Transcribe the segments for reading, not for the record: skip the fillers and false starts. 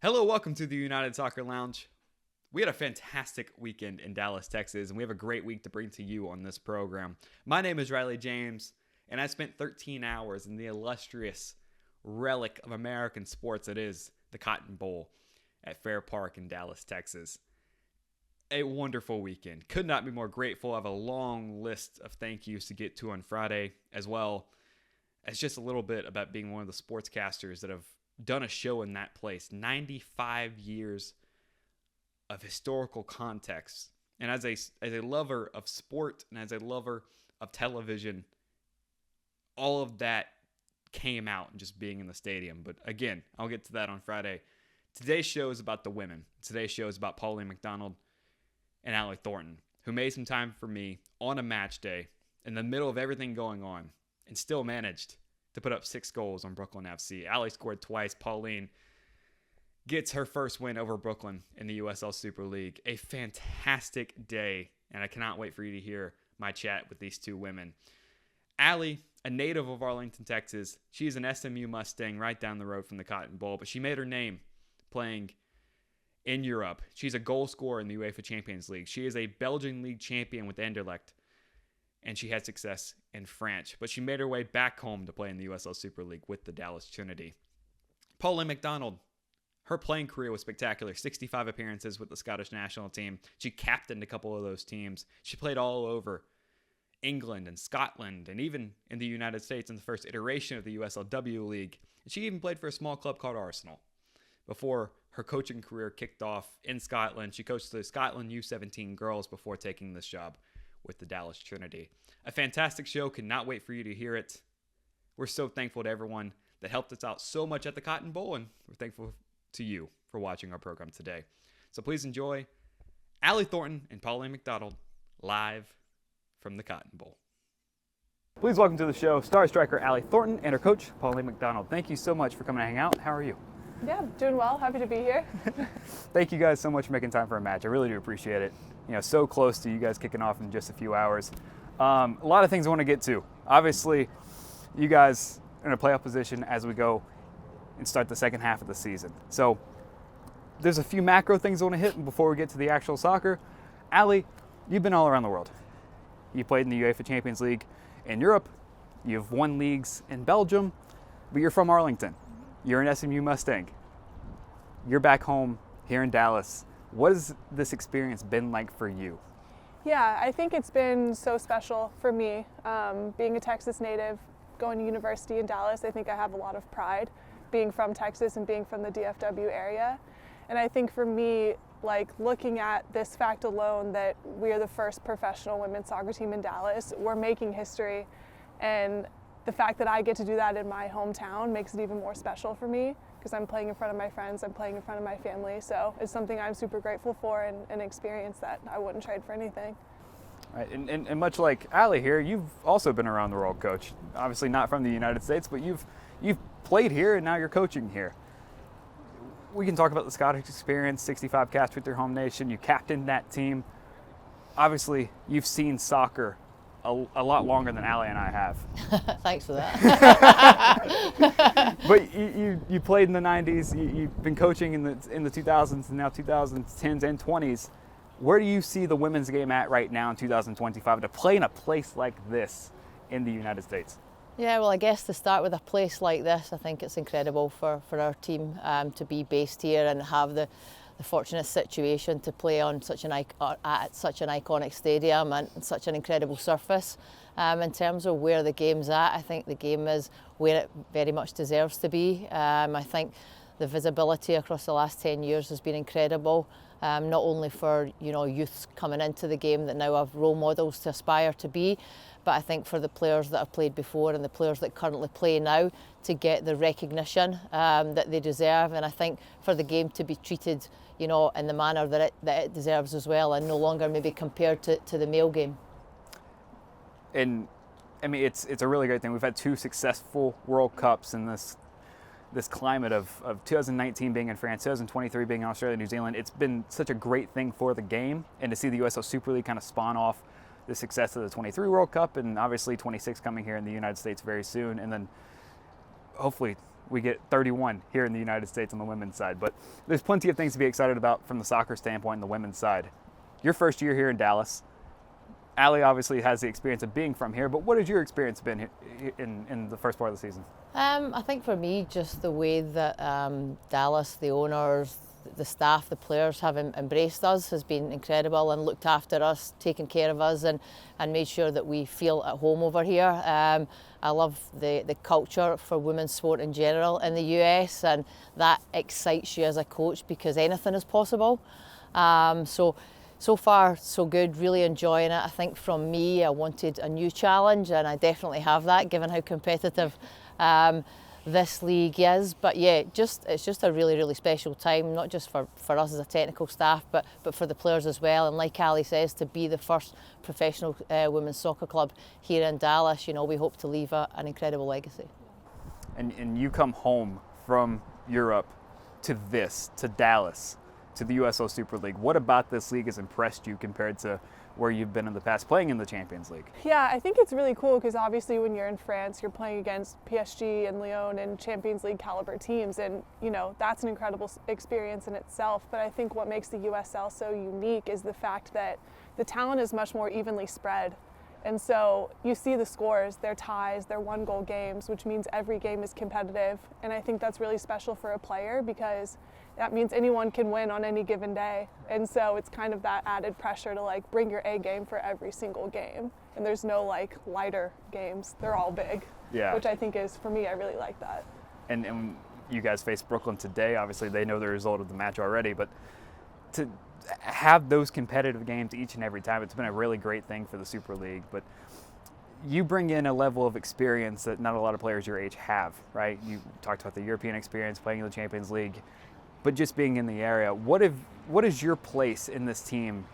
Hello, welcome to the United Soccer Lounge. We had a fantastic weekend in Dallas, Texas, and we have a great week to bring to you on this program. My name is Riley James, and I spent 13 hours in the illustrious relic of American sports that is the Cotton Bowl at Fair Park in Dallas, Texas. A wonderful weekend. Could not be more grateful. I have a long list of thank yous to get to on Friday, as well as just a little bit about being one of the sportscasters that have done a show in that place. 95 years of historical context. And as a lover of sport and as a lover of television, all of that came out in just being in the stadium. But again, I'll get to that on Friday. Today's show is about the women. Today's show is about Pauline MacDonald and Allie Thornton, who made some time for me on a match day in the middle of everything going on and still managed to put up 6 goals on Brooklyn FC. Allie scored twice. Pauline gets her first win over Brooklyn in the USL Super League. A fantastic day, and I cannot wait for you to hear my chat with these two women. Allie, a native of Arlington, Texas, she is an SMU Mustang right down the road from the Cotton Bowl, but she made her name playing in Europe. She's a goal scorer in the UEFA Champions League. She is a Belgian league champion with Anderlecht, and she had success in France. But she made her way back home to play in the USL Super League with the Dallas Trinity. Pauline MacDonald, her playing career was spectacular. 65 appearances with the Scottish national team. She captained a couple of those teams. She played all over England and Scotland and even in the United States in the first iteration of the USLW League. And she even played for a small club called Arsenal. Before her coaching career kicked off in Scotland, she coached the Scotland U17 girls before taking this job with the Dallas Trinity. A fantastic show. Cannot wait for you to hear it. We're so thankful to everyone that helped us out so much at the Cotton Bowl, and we're thankful to you for watching our program today. So please enjoy Allie Thornton and Pauline MacDonald live from the Cotton Bowl. Please welcome to the show star striker Allie Thornton and her coach Pauline MacDonald. Thank you so much for coming to hang out. How are you? Yeah, doing well. Happy to be here. Thank you guys so much for making time for a match. I really do appreciate it. You know, so close to you guys kicking off in just a few hours. A lot of things I want to get to. Obviously, you guys are in a playoff position as we go and start the second half of the season. So there's a few macro things I want to hit before we get to the actual soccer. Allie, you've been all around the world. You played in the UEFA Champions League in Europe. You've won leagues in Belgium, but you're from Arlington. You're an SMU Mustang. You're back home here in Dallas. What has this experience been like for you? Yeah, I think it's been so special for me. Being a Texas native, going to university in Dallas, I think I have a lot of pride being from Texas and being from the DFW area. And I think for me, like looking at this fact alone that we're the first professional women's soccer team in Dallas, we're making history. And the fact that I get to do that in my hometown makes it even more special for me because I'm playing in front of my friends, I'm playing in front of my family. So it's something I'm super grateful for and an experience that I wouldn't trade for anything. Right, and much like Allie here, you've also been around the world, Coach. Obviously not from the United States, but you've played here and now you're coaching here. We can talk about the Scottish experience, 65 caps with your home nation. You captained that team. Obviously, you've seen soccer a lot longer than Allie and I have. Thanks for that. But you played in the 90s. You've been coaching in the 2000s and now 2010s and 20s. Where do you see the women's game at right now in 2025 to play in a place like this in the United States? Yeah, well, I guess to start with a place like this, I think it's incredible for our team to be based here and have the fortunate situation to play on at such an iconic stadium and such an incredible surface. In terms of where the game's at, I think the game is where it very much deserves to be. I think the visibility across the last 10 years has been incredible, not only for youths coming into the game that now have role models to aspire to be, but I think for the players that have played before and the players that currently play now to get the recognition that they deserve, and I think for the game to be treated in the manner that it deserves as well, and no longer maybe compared to the male game. And I mean, it's a really great thing. We've had 2 successful World Cups in this climate of 2019 being in France, 2023 being in Australia, New Zealand. It's been such a great thing for the game, and to see the USL Super League kind of spawn off the success of the 23 World Cup, and obviously 26 coming here in the United States very soon, and then hopefully we get 31 here in the United States on the women's side. But there's plenty of things to be excited about from the soccer standpoint on the women's side. Your first year here in Dallas, Allie obviously has the experience of being from here, but what has your experience been in the first part of the season? I think for me, just the way that Dallas, the owners, the staff, the players have embraced us has been incredible and looked after us, taken care of us and made sure that we feel at home over here. I love the culture for women's sport in general in the US, and that excites you as a coach because anything is possible. So far, so good, really enjoying it. I think from me, I wanted a new challenge, and I definitely have that given how competitive this league is. But yeah, it's just a really, really special time, not just for us as a technical staff, but for the players as well. And like Allie says, to be the first professional women's soccer club here in Dallas, you know, we hope to leave an incredible legacy. And you come home from Europe to Dallas, to the USL Super League. What about this league has impressed you compared to where you've been in the past playing in the Champions League? Yeah, I think it's really cool because obviously when you're in France, you're playing against PSG and Lyon and Champions League caliber teams, and you know, that's an incredible experience in itself. But I think what makes the USL so unique is the fact that the talent is much more evenly spread. And so you see the scores, they're ties, they're 1-goal games, which means every game is competitive. And I think that's really special for a player because that means anyone can win on any given day. And so it's kind of that added pressure to like bring your A game for every single game. And there's no like lighter games, they're all big. Yeah. Which I think is, for me, I really like that. And you guys face Brooklyn today. Obviously they know the result of the match already, but to have those competitive games each and every time, it's been a really great thing for the Super League. But you bring in a level of experience that not a lot of players your age have, right? You talked about the European experience, playing in the Champions League, but just being in the area. What is your place in this team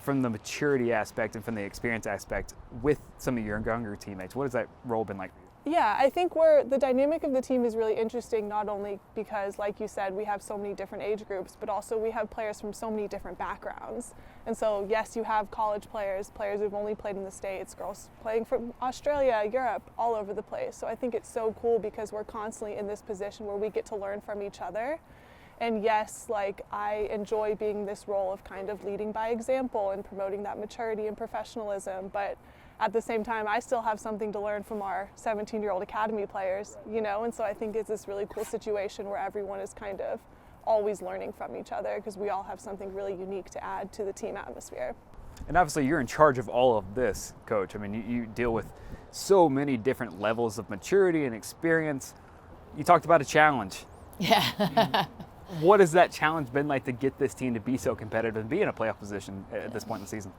from the maturity aspect and from the experience aspect with some of your younger teammates? What has that role been like for you? Yeah, I think the dynamic of the team is really interesting, not only because, like you said, we have so many different age groups, but also we have players from so many different backgrounds. And so, yes, you have college players who've only played in the States, girls playing from Australia, Europe, all over the place. So I think it's so cool because we're constantly in this position where we get to learn from each other. And yes, like I enjoy being this role of kind of leading by example and promoting that maturity and professionalism, but at the same time, I still have something to learn from our 17-year-old academy players, you know, and so I think it's this really cool situation where everyone is kind of always learning from each other because we all have something really unique to add to the team atmosphere. And obviously you're in charge of all of this, Coach. I mean, you deal with so many different levels of maturity and experience. You talked about a challenge. Yeah. What has that challenge been like to get this team to be so competitive and be in a playoff position at this point in the season?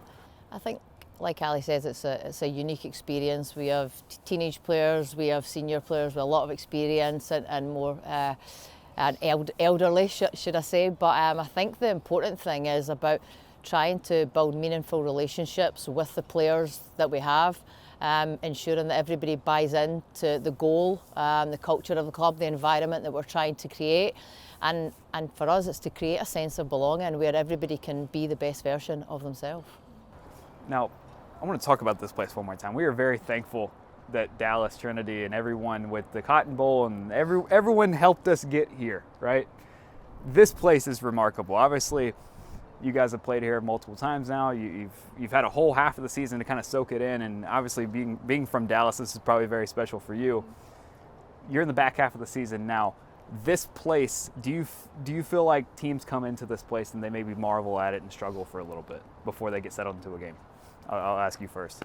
I think, like Ali says, it's a unique experience. We have teenage players, we have senior players with a lot of experience and more elderly, should I say. But I think the important thing is about trying to build meaningful relationships with the players that we have, ensuring that everybody buys into the goal, the culture of the club, the environment that we're trying to create. And for us, it's to create a sense of belonging where everybody can be the best version of themselves. Now, I want to talk about this place one more time. We are very thankful that Dallas Trinity and everyone with the Cotton Bowl and everyone helped us get here, right? This place is remarkable. Obviously, you guys have played here multiple times now. You've had a whole half of the season to kind of soak it in, and obviously being from Dallas, this is probably very special for you. You're in the back half of the season now. This place, do you feel like teams come into this place and they maybe marvel at it and struggle for a little bit before they get settled into a game? I'll ask you first.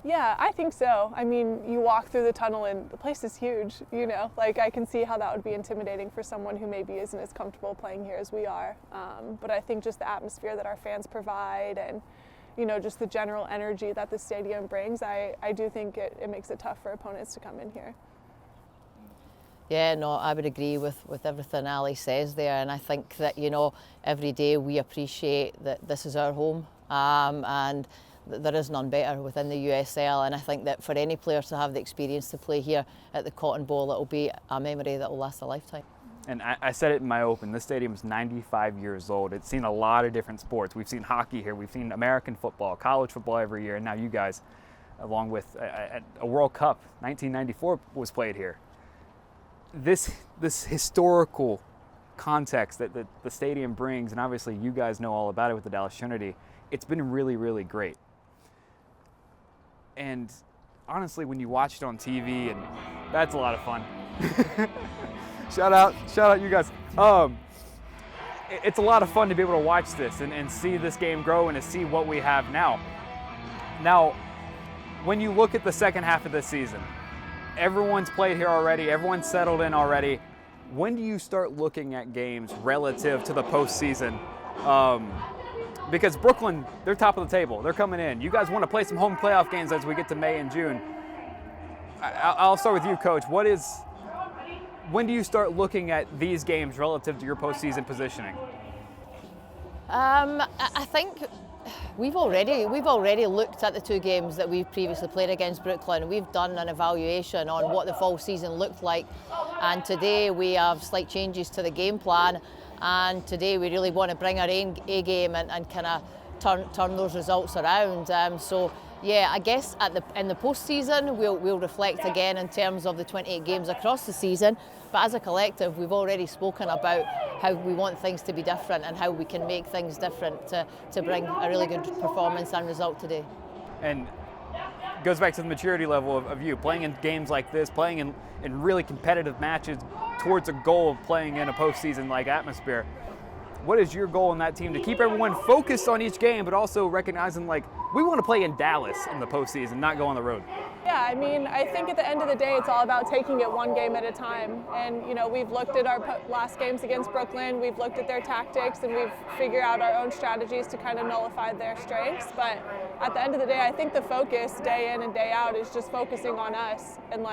Yeah, I think so. I mean, you walk through the tunnel and the place is huge, you know, like I can see how that would be intimidating for someone who maybe isn't as comfortable playing here as we are. But I think just the atmosphere that our fans provide and, you know, just the general energy that the stadium brings, I do think it makes it tough for opponents to come in here. Yeah, no, I would agree with everything Ali says there, and I think that, you know, every day we appreciate that this is our home, and there is none better within the USL, and I think that for any player to have the experience to play here at the Cotton Bowl, it will be a memory that will last a lifetime. And I said it in my open, this stadium is 95 years old. It's seen a lot of different sports. We've seen hockey here, we've seen American football, college football every year, and now you guys, along with a World Cup, 1994 was played here. this historical context that the stadium brings, and obviously you guys know all about it with the Dallas Trinity, it's been really, really great. And honestly, when you watch it on TV, and that's a lot of fun. shout out you guys. It's a lot of fun to be able to watch this and see this game grow and to see what we have now. Now, when you look at the second half of this season, everyone's played here already, everyone's settled in already. When do you start looking at games relative to the postseason? Because Brooklyn, they're top of the table. They're coming in. You guys want to play some home playoff games as we get to May and June. I'll start with you, Coach. When do you start looking at these games relative to your postseason positioning? I think we've already looked at the two games that we've previously played against Brooklyn. We've done an evaluation on what the fall season looked like, and today we have slight changes to the game plan. And today we really want to bring our A game and kind of turn those results around. So yeah, I guess in the postseason we'll reflect again in terms of the 28 games across the season. But as a collective, we've already spoken about how we want things to be different and how we can make things different to bring a really good performance and result today. And it goes back to the maturity level of you playing in games like this, playing in really competitive matches towards a goal of playing in a postseason-like atmosphere. What is your goal in that team to keep everyone focused on each game, but also recognizing we want to play in Dallas in the postseason, not go on the road? Yeah, I mean, I think at the end of the day, it's all about taking it one game at a time. And, we've looked at our last games against Brooklyn, we've looked at their tactics, and we've figured out our own strategies to kind of nullify their strengths. But at the end of the day, I think the focus day in and day out is just focusing on us and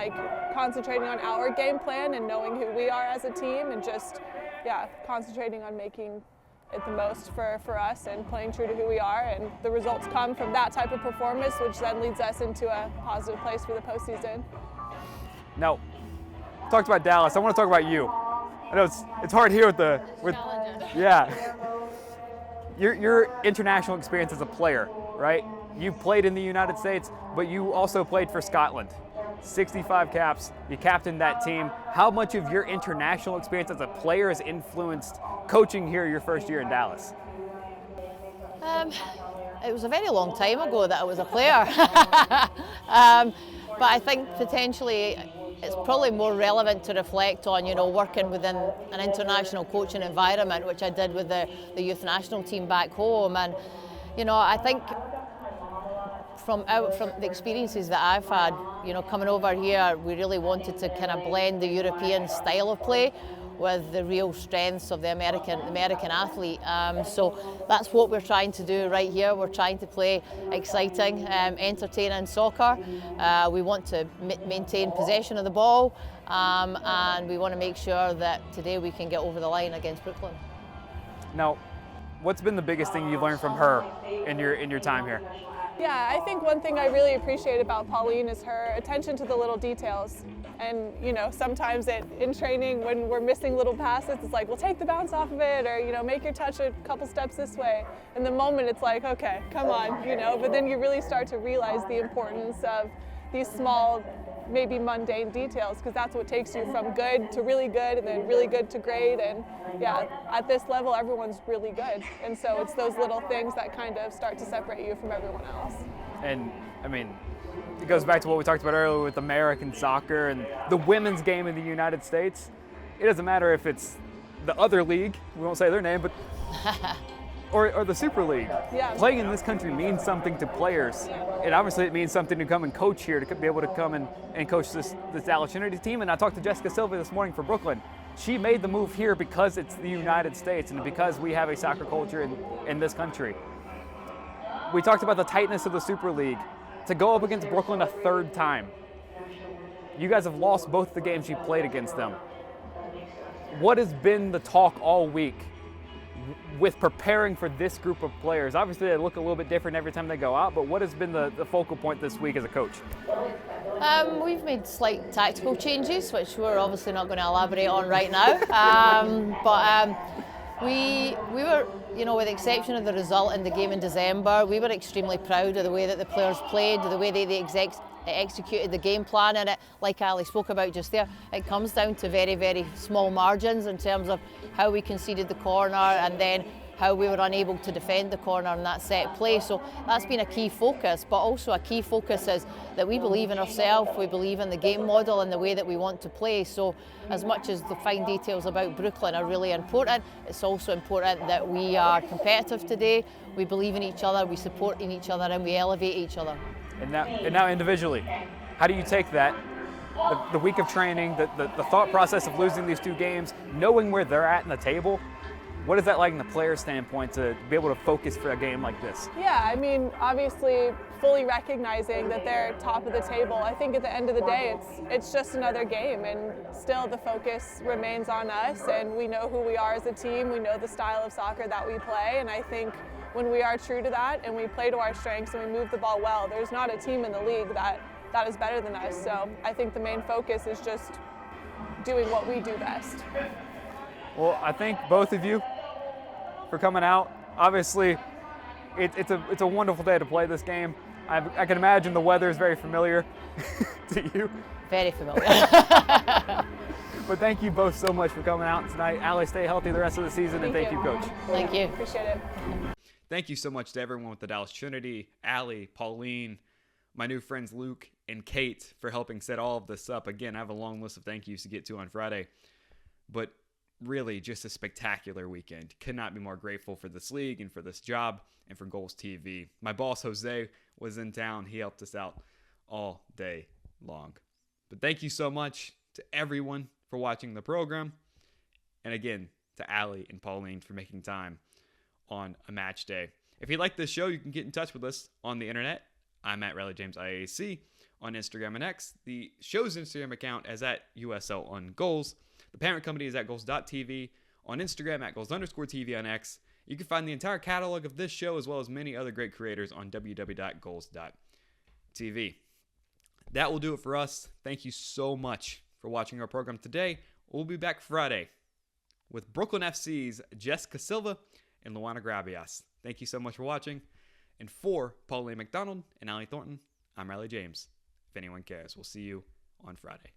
concentrating on our game plan and knowing who we are as a team and just, concentrating on making it the most for us and playing true to who we are, and the results come from that type of performance, which then leads us into a positive place for the postseason. Now, talked about Dallas. I want to talk about you. I know it's hard here with your international experience as a player, right? You've played in the United States, but you also played for Scotland. 65 caps, you captained that team. How much of your international experience as a player has influenced coaching here your first year in Dallas? It was a very long time ago that I was a player. But I think potentially it's probably more relevant to reflect on, working within an international coaching environment, which I did with the youth national team back home. And, I think from the experiences that I've had, coming over here, we really wanted to kind of blend the European style of play with the real strengths of the American athlete. So that's what we're trying to do right here. We're trying to play exciting, entertaining soccer. We want to maintain possession of the ball, and we want to make sure that today we can get over the line against Brooklyn. Now, what's been the biggest thing you've learned from her in your time here? Yeah, I think one thing I really appreciate about Pauline is her attention to the little details. And, sometimes in training when we're missing little passes, it's like, well, take the bounce off of it, or, make your touch a couple steps this way. In the moment, it's like, okay, come on, but then you really start to realize the importance of these small, maybe mundane details, because that's what takes you from good to really good and then really good to great. And at this level, everyone's really good. And so it's those little things that kind of start to separate you from everyone else. And I mean, it goes back to what we talked about earlier with American soccer and the women's game in the United States. It doesn't matter if it's the other league, we won't say their name, but or the Super League. Yeah. Playing in this country means something to players. And obviously it means something to come and coach here, to be able to come and coach this Dallas Trinity team. And I talked to Jessica Silva this morning for Brooklyn. She made the move here because it's the United States and because we have a soccer culture in this country. We talked about the tightness of the Super League. To go up against Brooklyn a third time. You guys have lost both the games you played against them. What has been the talk all week with preparing for this group of players? Obviously they look a little bit different every time they go out, but what has been the focal point this week as a coach? We've made slight tactical changes, which we're obviously not going to elaborate on right now. We were, with the exception of the result in the game in December, we were extremely proud of the way that the players played, the way the executed the game plan, and it, like Ali spoke about just there, it comes down to very, very small margins in terms of how we conceded the corner and then how we were unable to defend the corner in that set play. So that's been a key focus, but also a key focus is that we believe in ourselves, we believe in the game model and the way that we want to play. So as much as the fine details about Brooklyn are really important, it's also important that we are competitive today, we believe in each other, we support in each other, and we elevate each other. And now individually, how do you take that, the week of training, the thought process of losing these 2 games, knowing where they're at in the table? What is that like in the player standpoint to be able to focus for a game like this? Yeah, I mean, obviously fully recognizing that they're top of the table. I think at the end of the day, it's just another game, and still the focus remains on us, and we know who we are as a team, we know the style of soccer that we play, and I think when we are true to that and we play to our strengths and we move the ball well, there's not a team in the league that is better than us. So I think the main focus is just doing what we do best. Well, I thank both of you for coming out. Obviously, it's a wonderful day to play this game. I can imagine the weather is very familiar to you. Very familiar. But thank you both so much for coming out tonight. Allie, stay healthy the rest of the season, and thank you, Coach. Thank you. Appreciate it. Thank you so much to everyone with the Dallas Trinity, Allie, Pauline, my new friends Luke and Kate for helping set all of this up. Again, I have a long list of thank yous to get to on Friday. But really just a spectacular weekend. Could not be more grateful for this league and for this job and for Goals TV. My boss, Jose, was in town. He helped us out all day long. But thank you so much to everyone for watching the program. And again, to Allie and Pauline for making time on a match day. If you like this show, you can get in touch with us on the internet. I'm at Riley James IAC on Instagram and X. The show's Instagram account is at USL on Goals. The parent company is at goals.tv on Instagram, at goals_TV on X. You can find the entire catalog of this show as well as many other great creators on www.goals.tv. That will do it for us. Thank you so much for watching our program today. We'll be back Friday with Brooklyn FC's Jessica Silva and Luana Grabias. Thank you so much for watching. And for Pauline MacDonald and Allie Thornton, I'm Riley James. If anyone cares, we'll see you on Friday.